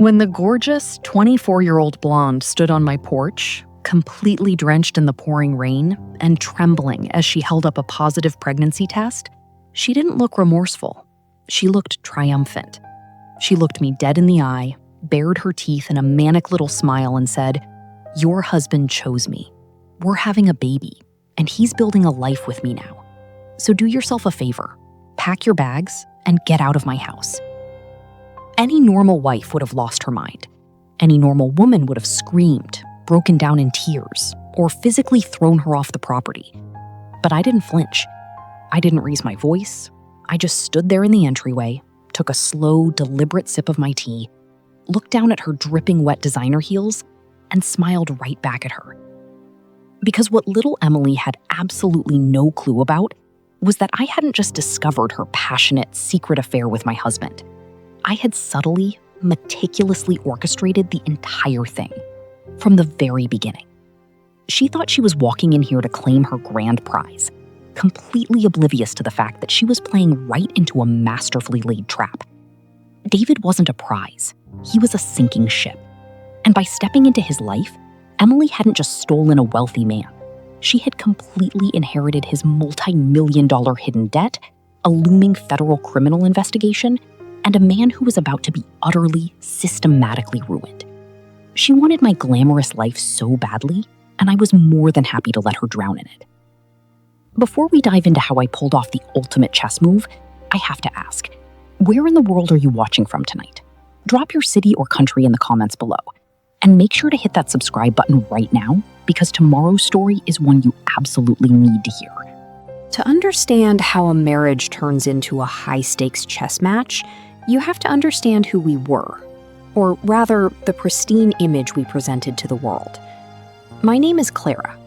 When the gorgeous 24-year-old blonde stood on my porch, completely drenched in the pouring rain and trembling as she held up a positive pregnancy test, she didn't look remorseful. She looked triumphant. She looked me dead in the eye, bared her teeth in a manic little smile and said, "Your husband chose me. We're having a baby, and he's building a life with me now. So do yourself a favor, pack your bags, and get out of my house." Any normal wife would have lost her mind. Any normal woman would have screamed, broken down in tears, or physically thrown her off the property. But I didn't flinch. I didn't raise my voice. I just stood there in the entryway, took a slow, deliberate sip of my tea, looked down at her dripping wet designer heels, and smiled right back at her. Because what little Emily had absolutely no clue about was that I hadn't just discovered her passionate, secret affair with my husband. I had subtly, meticulously orchestrated the entire thing, from the very beginning. She thought she was walking in here to claim her grand prize, completely oblivious to the fact that she was playing right into a masterfully laid trap. David wasn't a prize. He was a sinking ship. And by stepping into his life, Emily hadn't just stolen a wealthy man. She had completely inherited his multi-million-dollar hidden debt, a looming federal criminal investigation, and a man who was about to be utterly, systematically ruined. She wanted my glamorous life so badly, and I was more than happy to let her drown in it. Before we dive into how I pulled off the ultimate chess move, I have to ask, where in the world are you watching from tonight? Drop your city or country in the comments below. And make sure to hit that subscribe button right now, because tomorrow's story is one you absolutely need to hear. To understand how a marriage turns into a high-stakes chess match, you have to understand who we were, or rather, the pristine image we presented to the world. My name is Clara.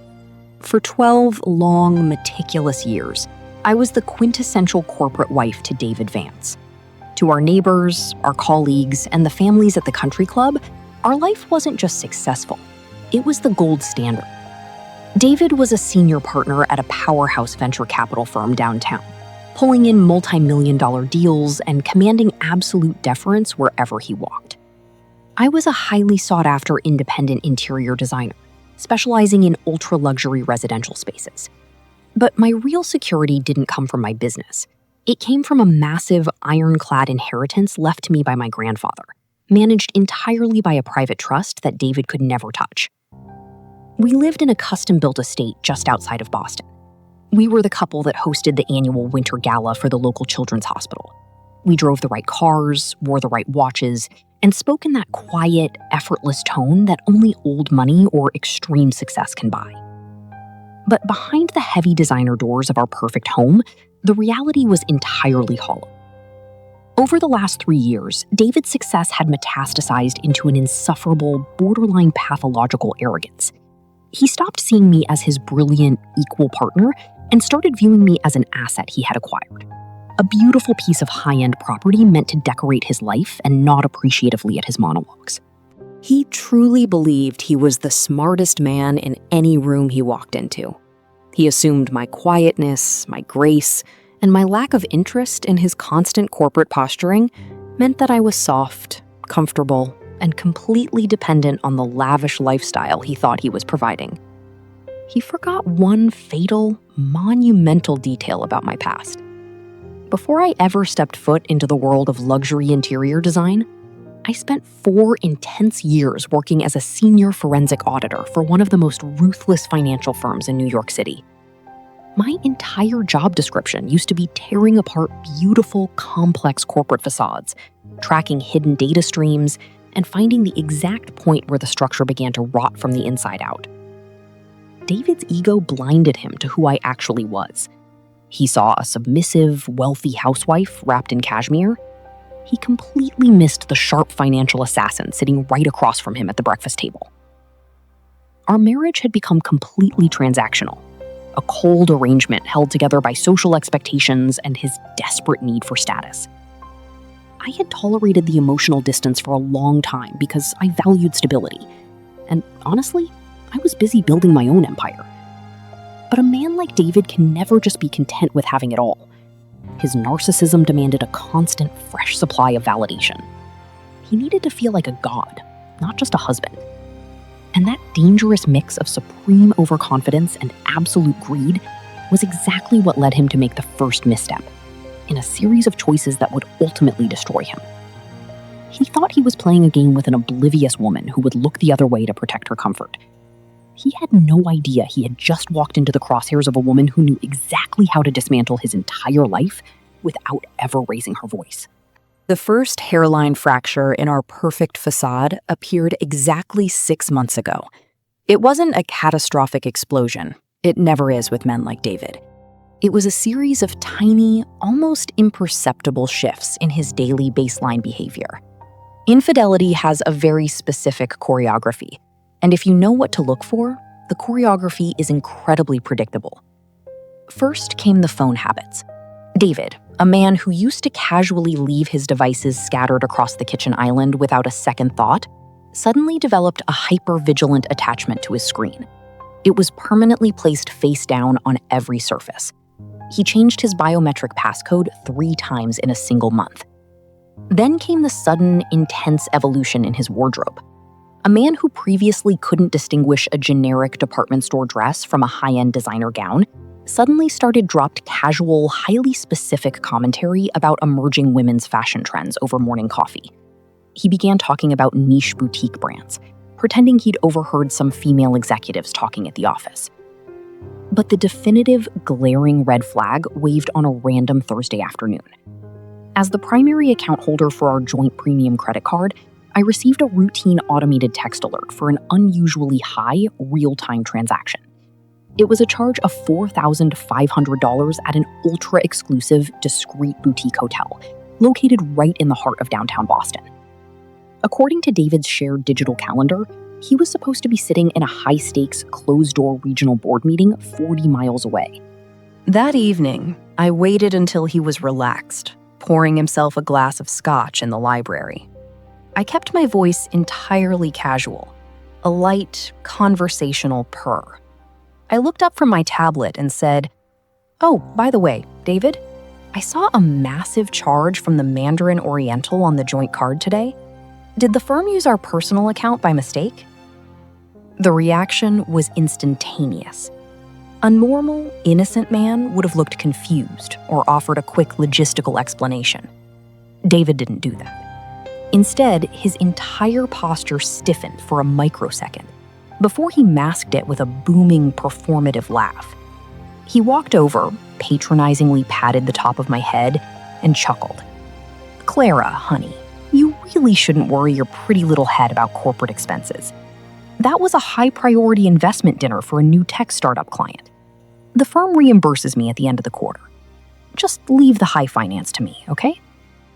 For 12 long, meticulous years, I was the quintessential corporate wife to David Vance. To our neighbors, our colleagues, and the families at the country club, our life wasn't just successful, it was the gold standard. David was a senior partner at a powerhouse venture capital firm downtown, pulling in multi-million-dollar deals and commanding absolute deference wherever he walked. I was a highly sought-after independent interior designer, specializing in ultra-luxury residential spaces. But my real security didn't come from my business. It came from a massive ironclad inheritance left to me by my grandfather, managed entirely by a private trust that David could never touch. We lived in a custom-built estate just outside of Boston. We were the couple that hosted the annual winter gala for the local children's hospital. We drove the right cars, wore the right watches, and spoke in that quiet, effortless tone that only old money or extreme success can buy. But behind the heavy designer doors of our perfect home, the reality was entirely hollow. Over the last 3 years, David's success had metastasized into an insufferable, borderline pathological arrogance. He stopped seeing me as his brilliant, equal partner and started viewing me as an asset he had acquired. A beautiful piece of high-end property meant to decorate his life and nod appreciatively at his monologues. He truly believed he was the smartest man in any room he walked into. He assumed my quietness, my grace, and my lack of interest in his constant corporate posturing meant that I was soft, comfortable, and completely dependent on the lavish lifestyle he thought he was providing. He forgot one fatal, monumental detail about my past. Before I ever stepped foot into the world of luxury interior design, I spent 4 intense years working as a senior forensic auditor for one of the most ruthless financial firms in New York City. My entire job description used to be tearing apart beautiful, complex corporate facades, tracking hidden data streams, and finding the exact point where the structure began to rot from the inside out. David's ego blinded him to who I actually was. He saw a submissive, wealthy housewife wrapped in cashmere. He completely missed the sharp financial assassin sitting right across from him at the breakfast table. Our marriage had become completely transactional, a cold arrangement held together by social expectations and his desperate need for status. I had tolerated the emotional distance for a long time because I valued stability. And honestly, I was busy building my own empire. But a man like David can never just be content with having it all. His narcissism demanded a constant, fresh supply of validation. he needed to feel like a god, not just a husband. And that dangerous mix of supreme overconfidence and absolute greed was exactly what led him to make the first misstep in a series of choices that would ultimately destroy him. He thought he was playing a game with an oblivious woman who would look the other way to protect her comfort. He had no idea he had just walked into the crosshairs of a woman who knew exactly how to dismantle his entire life without ever raising her voice. The first hairline fracture in our perfect facade appeared exactly 6 months ago. It wasn't a catastrophic explosion. It never is with men like David. It was a series of tiny, almost imperceptible shifts in his daily baseline behavior. Infidelity has a very specific choreography, and if you know what to look for, the choreography is incredibly predictable. First came the phone habits. David, a man who used to casually leave his devices scattered across the kitchen island without a second thought, suddenly developed a hyper-vigilant attachment to his screen. It was permanently placed face down on every surface. He changed his biometric passcode 3 times in a single month. Then came the sudden, intense evolution in his wardrobe. A man who previously couldn't distinguish a generic department store dress from a high-end designer gown suddenly started dropped casual, highly specific commentary about emerging women's fashion trends over morning coffee. He began talking about niche boutique brands, pretending he'd overheard some female executives talking at the office. But the definitive, glaring red flag waved on a random Thursday afternoon. As the primary account holder for our joint premium credit card, I received a routine automated text alert for an unusually high, real-time transaction. It was a charge of $4,500 at an ultra-exclusive, discreet boutique hotel, located right in the heart of downtown Boston. According to David's shared digital calendar, he was supposed to be sitting in a high-stakes, closed-door regional board meeting 40 miles away. That evening, I waited until he was relaxed, pouring himself a glass of scotch in the library. I kept my voice entirely casual, a light, conversational purr. I looked up from my tablet and said, "Oh, by the way, David, I saw a massive charge from the Mandarin Oriental on the joint card today. Did the firm use our personal account by mistake?" The reaction was instantaneous. A normal, innocent man would have looked confused or offered a quick logistical explanation. David didn't do that. Instead, his entire posture stiffened for a microsecond before he masked it with a booming, performative laugh. He walked over, patronizingly patted the top of my head, and chuckled. "Clara, honey, you really shouldn't worry your pretty little head about corporate expenses. That was a high-priority investment dinner for a new tech startup client. The firm reimburses me at the end of the quarter. Just leave the high finance to me, okay?"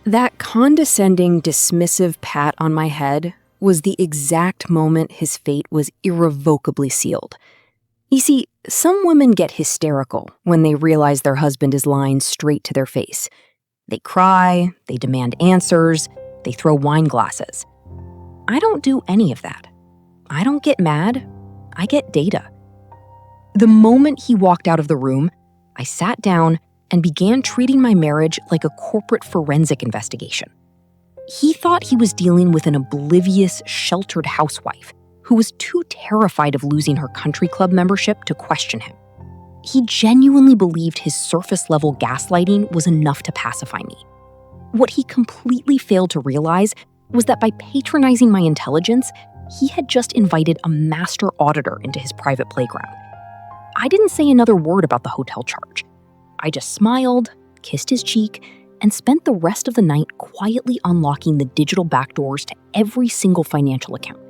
That condescending, dismissive pat on my head was the exact moment his fate was irrevocably sealed. You see, some women get hysterical when they realize their husband is lying straight to their face. They cry, they demand answers, they throw wine glasses. I don't do any of that. I don't get mad, I get data. The moment he walked out of the room, I sat down and began treating my marriage like a corporate forensic investigation. He thought he was dealing with an oblivious, sheltered housewife who was too terrified of losing her country club membership to question him. He genuinely believed his surface-level gaslighting was enough to pacify me. What he completely failed to realize was that by patronizing my intelligence, he had just invited a master auditor into his private playground. I didn't say another word about the hotel charge. I just smiled, kissed his cheek, and spent the rest of the night quietly unlocking the digital backdoors to every single financial account,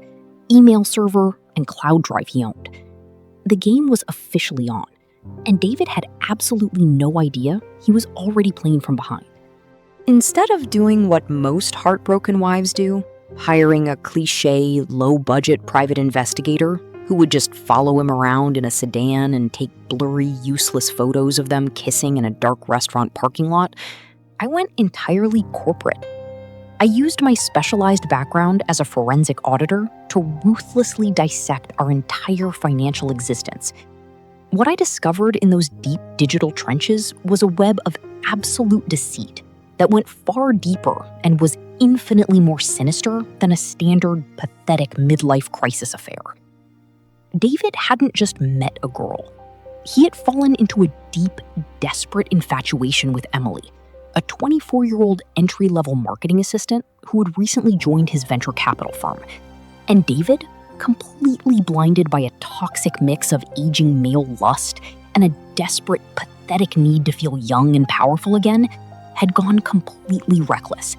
email server, and cloud drive he owned. The game was officially on, and David had absolutely no idea he was already playing from behind. Instead of doing what most heartbroken wives do, hiring a cliché, low-budget private investigator who would just follow him around in a sedan and take blurry, useless photos of them kissing in a dark restaurant parking lot, I went entirely corporate. I used my specialized background as a forensic auditor to ruthlessly dissect our entire financial existence. What I discovered in those deep digital trenches was a web of absolute deceit that went far deeper and was infinitely more sinister than a standard, pathetic midlife crisis affair. David hadn't just met a girl. He had fallen into a deep, desperate infatuation with Emily, a 24-year-old entry-level marketing assistant who had recently joined his venture capital firm. And David, completely blinded by a toxic mix of aging male lust and a desperate, pathetic need to feel young and powerful again, had gone completely reckless.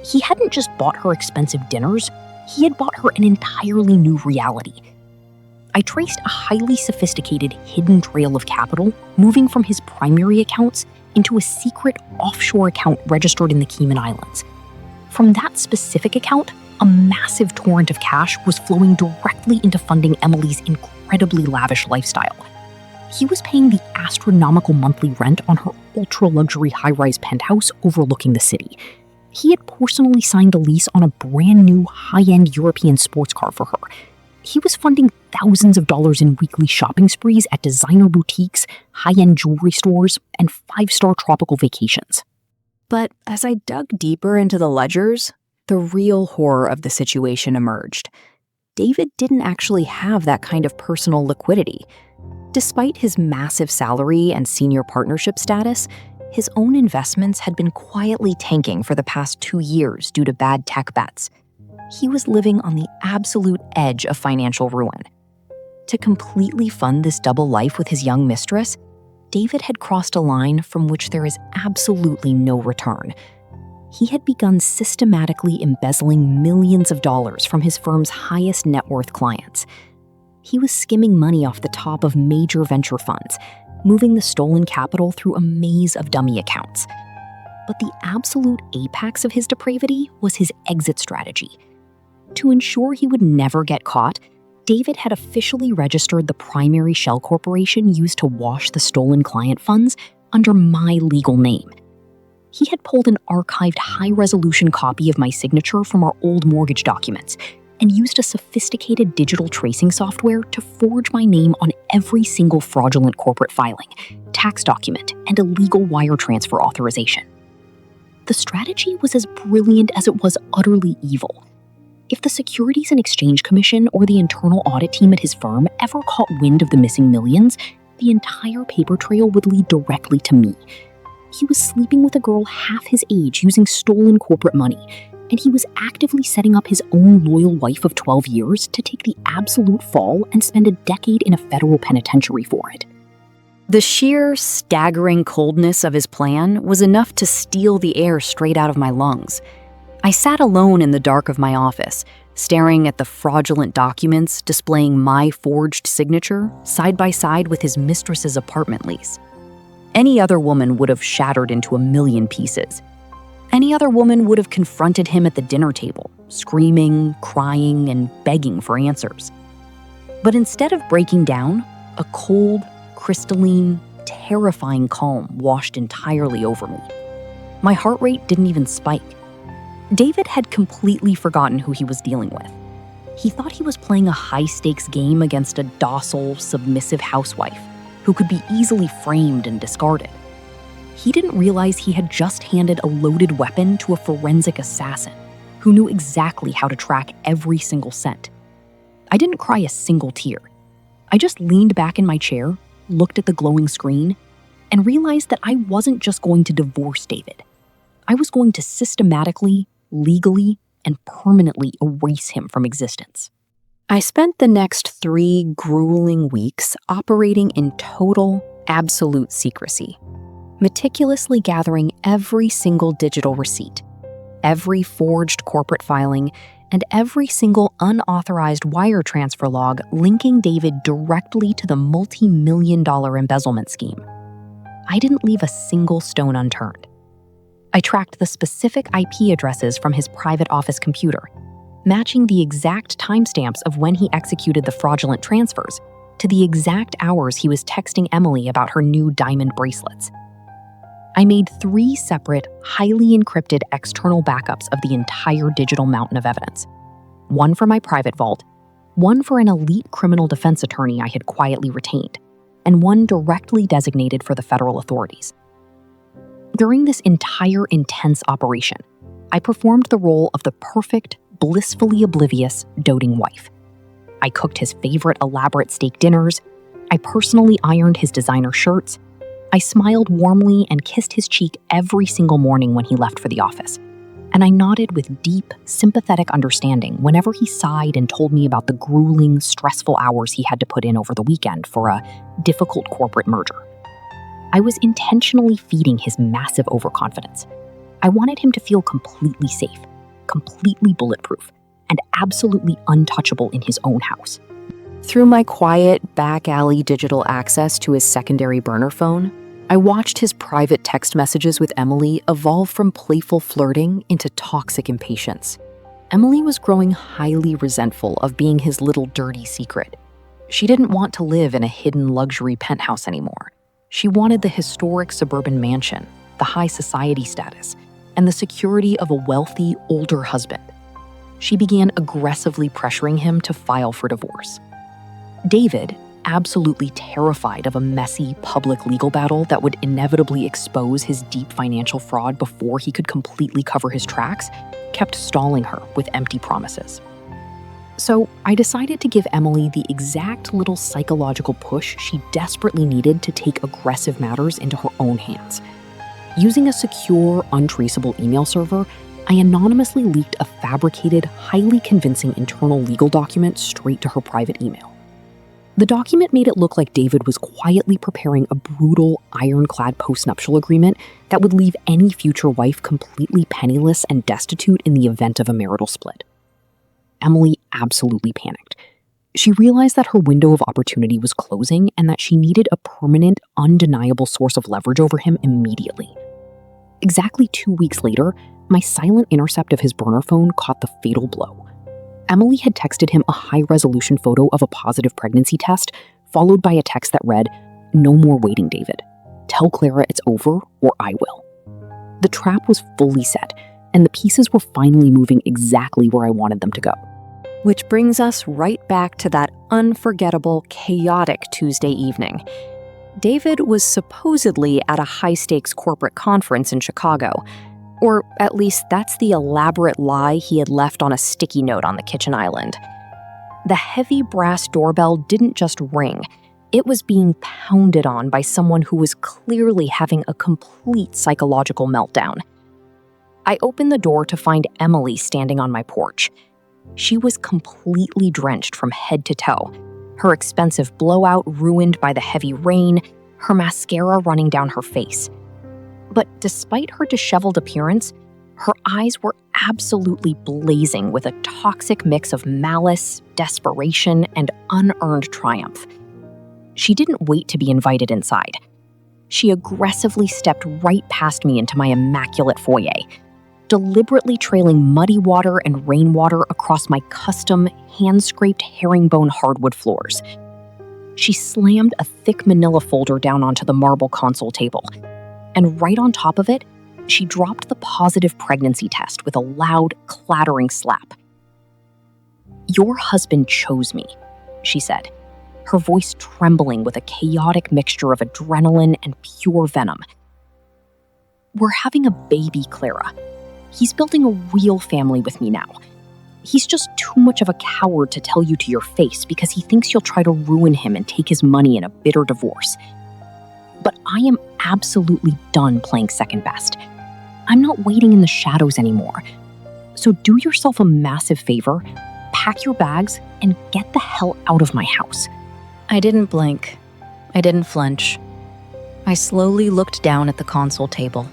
He hadn't just bought her expensive dinners, he had bought her an entirely new reality. I traced a highly sophisticated hidden trail of capital moving from his primary accounts into a secret offshore account registered in the Cayman Islands. From that specific account, a massive torrent of cash was flowing directly into funding Emily's incredibly lavish lifestyle. He was paying the astronomical monthly rent on her ultra-luxury high-rise penthouse overlooking the city. He had personally signed the lease on a brand new high-end European sports car for her. He was funding thousands of dollars in weekly shopping sprees at designer boutiques, high-end jewelry stores, and 5-star tropical vacations. But as I dug deeper into the ledgers, the real horror of the situation emerged. David didn't actually have that kind of personal liquidity. Despite his massive salary and senior partnership status, his own investments had been quietly tanking for the past 2 years due to bad tech bets. He was living on the absolute edge of financial ruin. To completely fund this double life with his young mistress, David had crossed a line from which there is absolutely no return. He had begun systematically embezzling millions of dollars from his firm's highest net worth clients. He was skimming money off the top of major venture funds, moving the stolen capital through a maze of dummy accounts. But the absolute apex of his depravity was his exit strategy. To ensure he would never get caught, David had officially registered the primary shell corporation used to wash the stolen client funds under my legal name. He had pulled an archived high-resolution copy of my signature from our old mortgage documents and used a sophisticated digital tracing software to forge my name on every single fraudulent corporate filing, tax document, and illegal wire transfer authorization. The strategy was as brilliant as it was utterly evil. If the Securities and Exchange Commission or the internal audit team at his firm ever caught wind of the missing millions, the entire paper trail would lead directly to me. He was sleeping with a girl half his age using stolen corporate money, and he was actively setting up his own loyal wife of 12 years to take the absolute fall and spend a decade in a federal penitentiary for it. The sheer, staggering coldness of his plan was enough to steal the air straight out of my lungs. I sat alone in the dark of my office, staring at the fraudulent documents displaying my forged signature side by side with his mistress's apartment lease. Any other woman would have shattered into a million pieces. Any other woman would have confronted him at the dinner table, screaming, crying, and begging for answers. But instead of breaking down, a cold, crystalline, terrifying calm washed entirely over me. My heart rate didn't even spike. David had completely forgotten who he was dealing with. He thought he was playing a high-stakes game against a docile, submissive housewife who could be easily framed and discarded. He didn't realize he had just handed a loaded weapon to a forensic assassin who knew exactly how to track every single cent. I didn't cry a single tear. I just leaned back in my chair, looked at the glowing screen, and realized that I wasn't just going to divorce David. I was going to systematically, legally, and permanently erase him from existence. I spent the next 3 grueling weeks operating in total, absolute secrecy, meticulously gathering every single digital receipt, every forged corporate filing, and every single unauthorized wire transfer log linking David directly to the multi-million-dollar embezzlement scheme. I didn't leave a single stone unturned. I tracked the specific IP addresses from his private office computer, matching the exact timestamps of when he executed the fraudulent transfers to the exact hours he was texting Emily about her new diamond bracelets. I made 3 separate, highly encrypted external backups of the entire digital mountain of evidence. One for my private vault, one for an elite criminal defense attorney I had quietly retained, and one directly designated for the federal authorities. During this entire intense operation, I performed the role of the perfect, blissfully oblivious, doting wife. I cooked his favorite elaborate steak dinners. I personally ironed his designer shirts. I smiled warmly and kissed his cheek every single morning when he left for the office. And I nodded with deep, sympathetic understanding whenever he sighed and told me about the grueling, stressful hours he had to put in over the weekend for a difficult corporate merger. I was intentionally feeding his massive overconfidence. I wanted him to feel completely safe, completely bulletproof, and absolutely untouchable in his own house. Through my quiet, back-alley digital access to his secondary burner phone, I watched his private text messages with Emily evolve from playful flirting into toxic impatience. Emily was growing highly resentful of being his little dirty secret. She didn't want to live in a hidden luxury penthouse anymore. She wanted the historic suburban mansion, the high society status, and the security of a wealthy, older husband. She began aggressively pressuring him to file for divorce. David, absolutely terrified of a messy public legal battle that would inevitably expose his deep financial fraud before he could completely cover his tracks, kept stalling her with empty promises. So I decided to give Emily the exact little psychological push she desperately needed to take aggressive matters into her own hands. Using a secure, untraceable email server, I anonymously leaked a fabricated, highly convincing internal legal document straight to her private email. The document made it look like David was quietly preparing a brutal, ironclad postnuptial agreement that would leave any future wife completely penniless and destitute in the event of a marital split. Emily absolutely panicked. She realized that her window of opportunity was closing and that she needed a permanent, undeniable source of leverage over him immediately. Exactly 2 weeks later, my silent intercept of his burner phone caught the fatal blow. Emily had texted him a high-resolution photo of a positive pregnancy test, followed by a text that read, "No more waiting, David. Tell Clara it's over, or I will." The trap was fully set, and the pieces were finally moving exactly where I wanted them to go. Which brings us right back to that unforgettable, chaotic Tuesday evening. David was supposedly at a high-stakes corporate conference in Chicago, or at least that's the elaborate lie he had left on a sticky note on the kitchen island. The heavy brass doorbell didn't just ring, it was being pounded on by someone who was clearly having a complete psychological meltdown. I opened the door to find Emily standing on my porch. She was completely drenched from head to toe, her expensive blowout ruined by the heavy rain, her mascara running down her face. But despite her disheveled appearance, her eyes were absolutely blazing with a toxic mix of malice, desperation, and unearned triumph. She didn't wait to be invited inside. She aggressively stepped right past me into my immaculate foyer, deliberately trailing muddy water and rainwater across my custom, hand-scraped herringbone hardwood floors. She slammed a thick manila folder down onto the marble console table, and right on top of it, she dropped the positive pregnancy test with a loud, clattering slap. "Your husband chose me," she said, her voice trembling with a chaotic mixture of adrenaline and pure venom. "We're having a baby, Clara. He's building a real family with me now. He's just too much of a coward to tell you to your face because he thinks you'll try to ruin him and take his money in a bitter divorce. But I am absolutely done playing second best. I'm not waiting in the shadows anymore. So do yourself a massive favor, pack your bags, and get the hell out of my house." I didn't blink. I didn't flinch. I slowly looked down at the console table.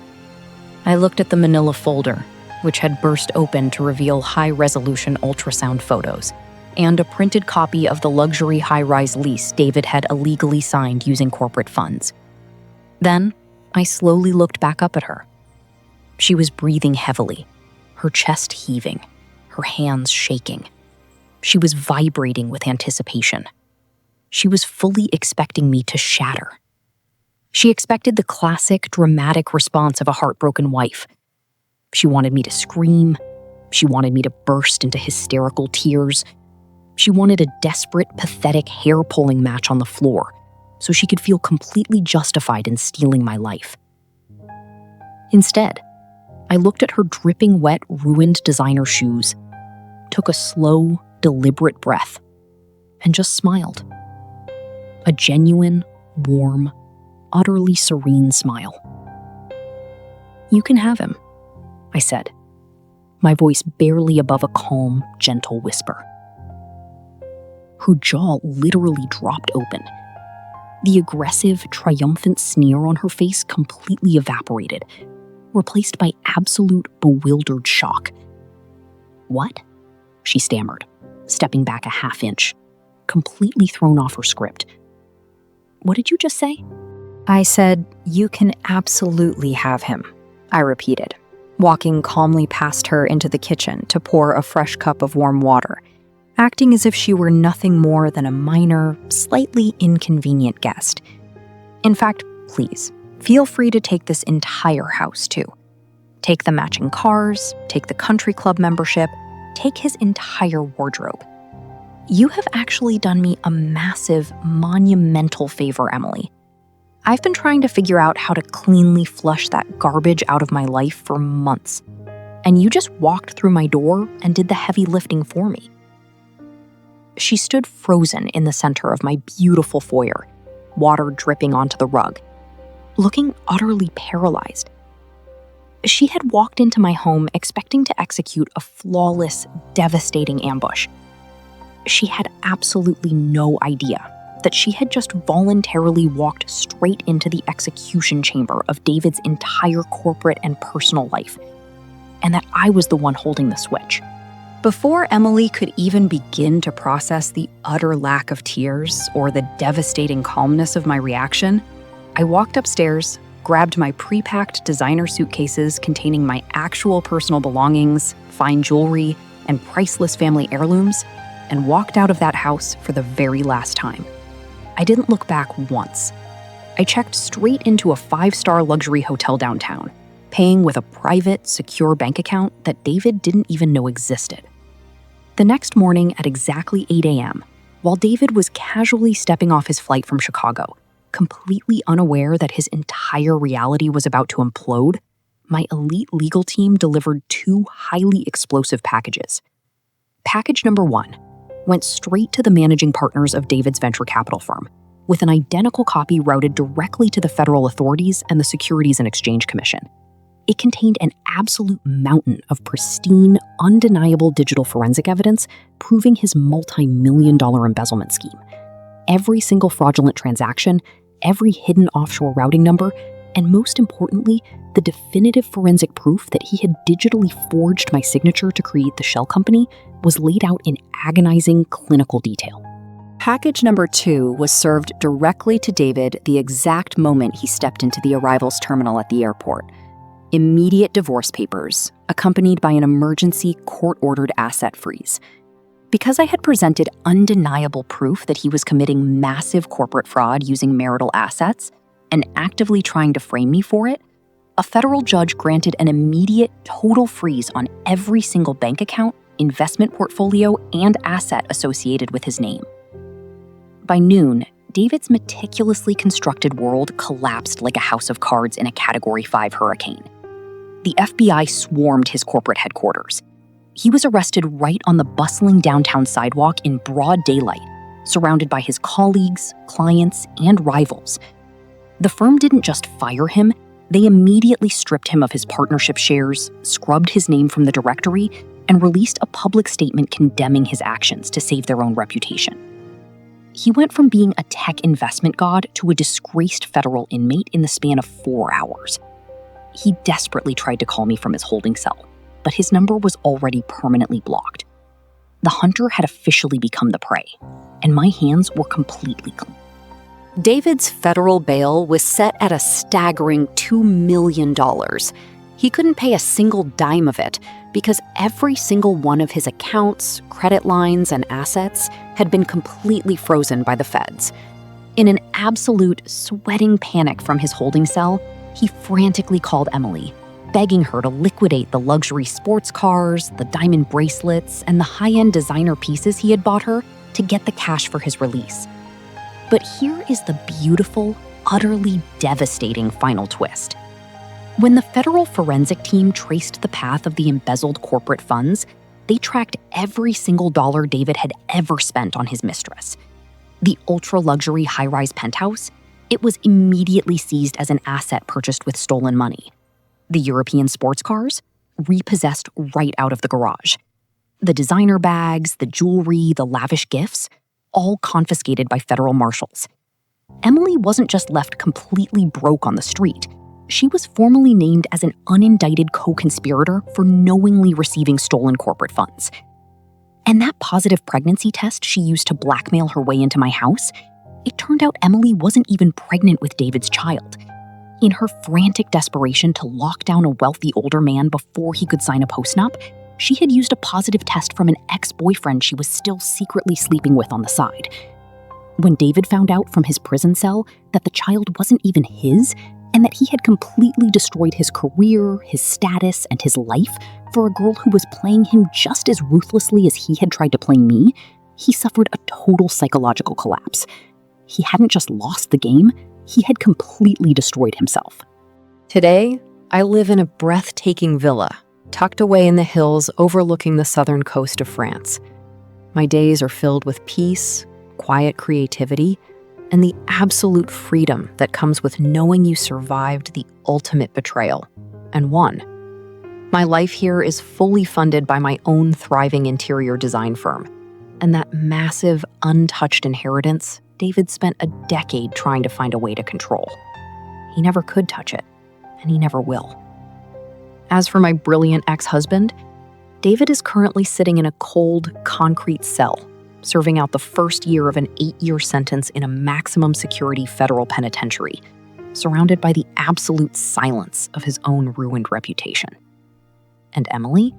I looked at the manila folder, which had burst open to reveal high-resolution ultrasound photos, and a printed copy of the luxury high-rise lease David had illegally signed using corporate funds. Then, I slowly looked back up at her. She was breathing heavily, her chest heaving, her hands shaking. She was vibrating with anticipation. She was fully expecting me to shatter. She expected the classic, dramatic response of a heartbroken wife. She wanted me to scream. She wanted me to burst into hysterical tears. She wanted a desperate, pathetic hair-pulling match on the floor, so she could feel completely justified in stealing my life. Instead, I looked at her dripping wet, ruined designer shoes, took a slow, deliberate breath, and just smiled. A genuine, warm, utterly serene smile. "You can have him," I said, my voice barely above a calm, gentle whisper. Her jaw literally dropped open. The aggressive, triumphant sneer on her face completely evaporated, replaced by absolute, bewildered shock. "What?" she stammered, stepping back a half inch, completely thrown off her script. "What did you just say?" I said, "You can absolutely have him," I repeated, walking calmly past her into the kitchen to pour a fresh cup of warm water, acting as if she were nothing more than a minor, slightly inconvenient guest. "In fact, please, feel free to take this entire house, too. Take the matching cars, take the country club membership, take his entire wardrobe. You have actually done me a massive, monumental favor, Emily. I've been trying to figure out how to cleanly flush that garbage out of my life for months, and you just walked through my door and did the heavy lifting for me." She stood frozen in the center of my beautiful foyer, water dripping onto the rug, looking utterly paralyzed. She had walked into my home expecting to execute a flawless, devastating ambush. She had absolutely no idea that she had just voluntarily walked straight into the execution chamber of David's entire corporate and personal life, and that I was the one holding the switch. Before Emily could even begin to process the utter lack of tears or the devastating calmness of my reaction, I walked upstairs, grabbed my pre-packed designer suitcases containing my actual personal belongings, fine jewelry, and priceless family heirlooms, and walked out of that house for the very last time. I didn't look back once. I checked straight into a 5-star luxury hotel downtown, paying with a private, secure bank account that David didn't even know existed. The next morning at exactly 8 a.m., while David was casually stepping off his flight from Chicago, completely unaware that his entire reality was about to implode, my elite legal team delivered 2 highly explosive packages. Package number 1 went straight to the managing partners of David's venture capital firm, with an identical copy routed directly to the federal authorities and the Securities and Exchange Commission. It contained an absolute mountain of pristine, undeniable digital forensic evidence proving his multi-million-dollar embezzlement scheme. Every single fraudulent transaction, every hidden offshore routing number, and most importantly, the definitive forensic proof that he had digitally forged my signature to create the shell company was laid out in agonizing clinical detail. Package number 2 was served directly to David the exact moment he stepped into the arrivals terminal at the airport. Immediate divorce papers, accompanied by an emergency court-ordered asset freeze. Because I had presented undeniable proof that he was committing massive corporate fraud using marital assets and actively trying to frame me for it, a federal judge granted an immediate total freeze on every single bank account, investment portfolio, and asset associated with his name. By noon, David's meticulously constructed world collapsed like a house of cards in a Category 5 hurricane. The FBI swarmed his corporate headquarters. He was arrested right on the bustling downtown sidewalk in broad daylight, surrounded by his colleagues, clients, and rivals. The firm didn't just fire him, they immediately stripped him of his partnership shares, scrubbed his name from the directory, and released a public statement condemning his actions to save their own reputation. He went from being a tech investment god to a disgraced federal inmate in the span of 4 hours. He desperately tried to call me from his holding cell, but his number was already permanently blocked. The hunter had officially become the prey, and my hands were completely clean. David's federal bail was set at a staggering $2 million. He couldn't pay a single dime of it because every single one of his accounts, credit lines, and assets had been completely frozen by the feds. In an absolute sweating panic from his holding cell, he frantically called Emily, begging her to liquidate the luxury sports cars, the diamond bracelets, and the high-end designer pieces he had bought her to get the cash for his release. But here is the beautiful, utterly devastating final twist. When the federal forensic team traced the path of the embezzled corporate funds, they tracked every single dollar David had ever spent on his mistress. The ultra-luxury high-rise penthouse, it was immediately seized as an asset purchased with stolen money. The European sports cars, repossessed right out of the garage. The designer bags, the jewelry, the lavish gifts, all confiscated by federal marshals. Emily wasn't just left completely broke on the street. She was formally named as an unindicted co-conspirator for knowingly receiving stolen corporate funds. And that positive pregnancy test she used to blackmail her way into my house, it turned out Emily wasn't even pregnant with David's child. In her frantic desperation to lock down a wealthy older man before he could sign a postnup, she had used a positive test from an ex-boyfriend she was still secretly sleeping with on the side. When David found out from his prison cell that the child wasn't even his, and that he had completely destroyed his career, his status, and his life for a girl who was playing him just as ruthlessly as he had tried to play me, he suffered a total psychological collapse. He hadn't just lost the game, he had completely destroyed himself. Today, I live in a breathtaking villa, tucked away in the hills overlooking the southern coast of France. My days are filled with peace, quiet creativity, and the absolute freedom that comes with knowing you survived the ultimate betrayal and won. My life here is fully funded by my own thriving interior design firm, and that massive, untouched inheritance David spent a decade trying to find a way to control. He never could touch it, and he never will. As for my brilliant ex-husband, David is currently sitting in a cold, concrete cell, serving out the first year of an 8-year sentence in a maximum security federal penitentiary, surrounded by the absolute silence of his own ruined reputation. And Emily?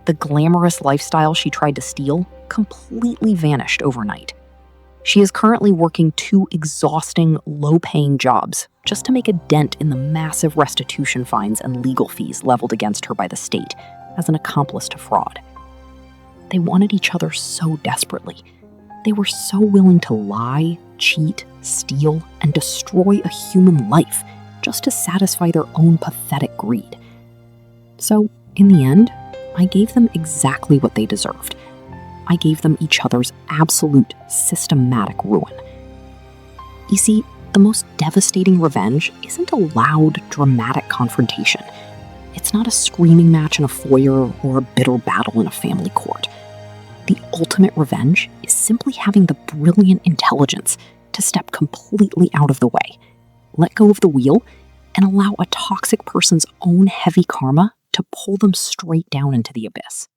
The glamorous lifestyle she tried to steal completely vanished overnight. She is currently working 2 exhausting, low-paying jobs just to make a dent in the massive restitution fines and legal fees leveled against her by the state as an accomplice to fraud. They wanted each other so desperately. They were so willing to lie, cheat, steal, and destroy a human life just to satisfy their own pathetic greed. So, in the end, I gave them exactly what they deserved. I gave them each other's absolute, systematic ruin. You see, the most devastating revenge isn't a loud, dramatic confrontation. It's not a screaming match in a foyer or a bitter battle in a family court. The ultimate revenge is simply having the brilliant intelligence to step completely out of the way, let go of the wheel, and allow a toxic person's own heavy karma to pull them straight down into the abyss.